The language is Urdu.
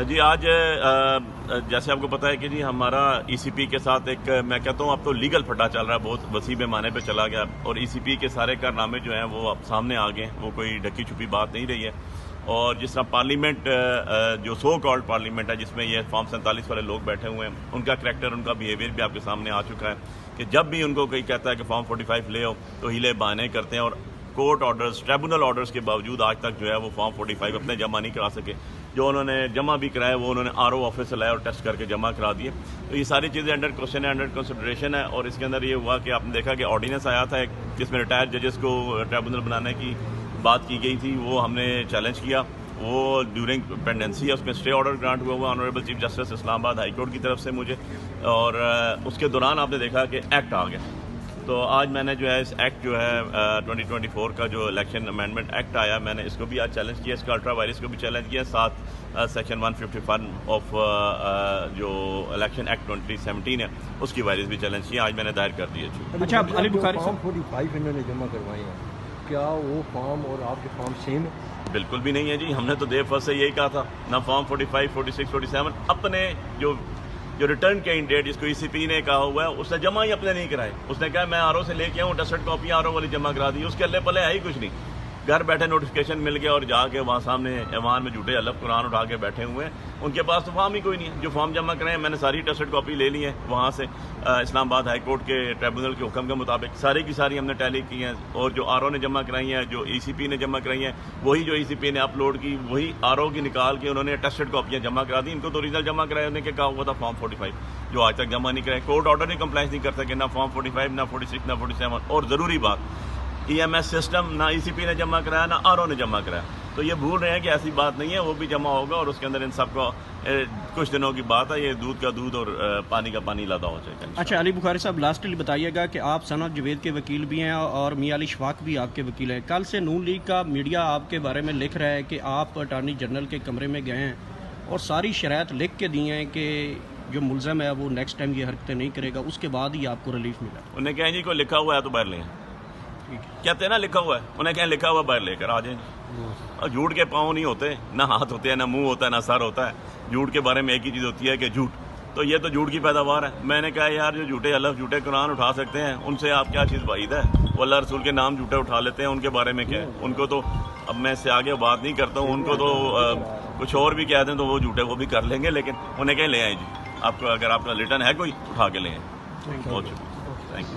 جی آج جیسے آپ کو پتا ہے کہ جی ہمارا ای سی پی کے ساتھ ایک میں کہتا ہوں اب تو لیگل پھٹا چل رہا ہے، بہت وسیع پیمانے پہ چلا گیا، اور ای سی پی کے سارے کارنامے جو ہیں وہ اب سامنے آ گئے، وہ کوئی ڈھکی چھپی بات نہیں رہی ہے۔ اور جس طرح پارلیمنٹ جو سو کالڈ پارلیمنٹ ہے جس میں یہ فارم 47 والے لوگ بیٹھے ہوئے ہیں، ان کا کریکٹر، ان کا بیہیویئر بھی آپ کے سامنے آ چکا ہے کہ جب بھی ان کو کوئی کہتا ہے کہ فارم 45 لے آؤ تو ہیلے بہانے کرتے ہیں، اور کورٹ آرڈرز، ٹریبونل آرڈرز کے باوجود آج تک جو ہے وہ فارم 45 اپنے جمع نہیں کرا سکے۔ جو انہوں نے جمع بھی کرایا وہ انہوں نے آر او آفس سے لایا اور ٹیسٹ کر کے جمع کرا دیے۔ تو یہ ساری چیزیں انڈر کوشچن ہے، انڈر کنسیڈریشن ہے، اور اس کے اندر یہ ہوا کہ آپ نے دیکھا کہ آرڈیننس آیا تھا ایک جس میں ریٹائرڈ ججز کو ٹریبونل بنانے کی بات کی گئی تھی، وہ ہم نے چیلنج کیا، وہ ڈیورنگ پینڈنسی ہے، اس میں اسٹے آرڈر گرانٹ ہوا آنریبل چیف جسٹس اسلام آباد ہائی کورٹ کی طرف سے مجھے، اور اس کے دوران آپ نے دیکھا کہ ایکٹ آ گیا۔ تو آج میں نے جو ہے اس ایکٹ جو ہے 2024 کا جو الیکشن امینڈمنٹ ایکٹ آیا، میں نے اس کو بھی آج چیلنج کیا، اس کا الٹرا وائرس کو بھی چیلنج کیا، ساتھ سیکشن 151 آف جو الیکشن ایکٹ 2017 ہے اس کی وائرس بھی چیلنج کیا، آج میں نے دائر کر دی ہے۔ اچھا علی بخاری فارم 45 انہوں نے جمع کروائے ہیں، کیا وہ فارم اور آپ کے فارم سیم ہے؟ بالکل بھی نہیں ہے جی، ہم نے تو ڈے فرسٹ سے یہی کہا تھا، نہ فارم 45 46 47 اپنے جو ریٹرن کینڈیڈیٹ جس کو ای سی پی نے کہا ہوا ہے اس نے جمع ہی اپنے نہیں کرائے۔ اس نے کہا میں آر او سے لے کے آؤں، ٹیسٹڈ کاپی آر او والی جمع کرا دی، اس کے اللہ پلے ہے ہی کچھ نہیں، گھر بیٹھے نوٹیفکیشن مل گیا اور جا کے وہاں سامنے ایوان میں جھوٹے الف قرآن اٹھا کے بیٹھے ہوئے ہیں، ان کے پاس تو فارم ہی کوئی نہیں ہے۔ جو فارم جمع کرائے میں نے ساری ٹیسٹڈ کاپی لے لی ہے وہاں سے، اسلام آباد ہائی کورٹ کے ٹریبونل کے حکم کے مطابق ساری کی ساری ہم نے ٹیلی کی ہیں، اور جو آر او نے جمع کرائی ہیں، جو ای سی پی نے جمع کرائی ہیں، وہی جو ای سی پی نے اپلوڈ کی وہی آر او کی نکال کے انہوں نے ٹیسٹڈ کاپیاں جمع کرا دی۔ ان کو تو اوریجنل جمع کرایا انہوں نے کہا ہوا تھا فارم 45 جو آج تک جمع نہیں کرائے، کورٹ آرڈر نہیں کمپلائنس نہیں کر سکے، نہ فارم 45 نہ 46 نہ 47، اور ضروری بات ای ایم ایس سسٹم نہ ای سی پی نے جمع کرایا نہ آر او نے جمع کرایا۔ تو یہ بھول رہے ہیں کہ ایسی بات نہیں ہے، وہ بھی جمع ہوگا، اور اس کے اندر ان سب کو کچھ دنوں کی بات ہے، یہ دودھ کا دودھ اور پانی کا پانی لادا ہو جائے گا۔ اچھا علی بخاری صاحب لاسٹلی بتائیے گا کہ آپ ثنا جاوید کے وکیل بھی ہیں اور میاں علی شفاق بھی آپ کے وکیل ہیں، کل سے نون لیگ کا میڈیا آپ کے بارے میں لکھ رہا ہے کہ آپ اٹارنی جنرل کے کمرے میں گئے ہیں اور ساری شرائط لکھ کے دی ہیں کہ جو ملزم ہے وہ نیکسٹ ٹائم یہ حرکتیں نہیں کرے گا، اس کے بعد ہی آپ کو ریلیف ملا۔ انہیں کہیں جی کوئی لکھا ہوا ہے تو باہر لیں، کہتے ہیں نا لکھا ہوا ہے، انہیں کہیں لکھا ہوا باہر لے کر آ جائیں جی۔ اور جھوٹ کے پاؤں نہیں ہوتے، نہ ہاتھ ہوتے ہیں، نہ منہ ہوتا ہے، نہ سر ہوتا ہے۔ جھوٹ کے بارے میں ایک ہی چیز ہوتی ہے کہ جھوٹ، تو یہ تو جھوٹ کی پیداوار ہے۔ میں نے کہا یار جو جھوٹے الف جھوٹے قرآن اٹھا سکتے ہیں ان سے آپ کیا چیز بعید ہے؟ وہ اللہ رسول کے نام جھوٹے اٹھا لیتے ہیں، ان کے بارے میں کیا ہے؟ ان کو تو اب میں اس سے آگے بات نہیں کرتا ہوں، ان کو تو کچھ اور بھی کہہ دیں تو وہ جھوٹے وہ بھی کر لیں گے، لیکن انہیں کہیں لے آئیں جی، آپ کو اگر آپ کا ریٹرن ہے کوئی اٹھا کے لے آئیں۔ بہت شکریہ۔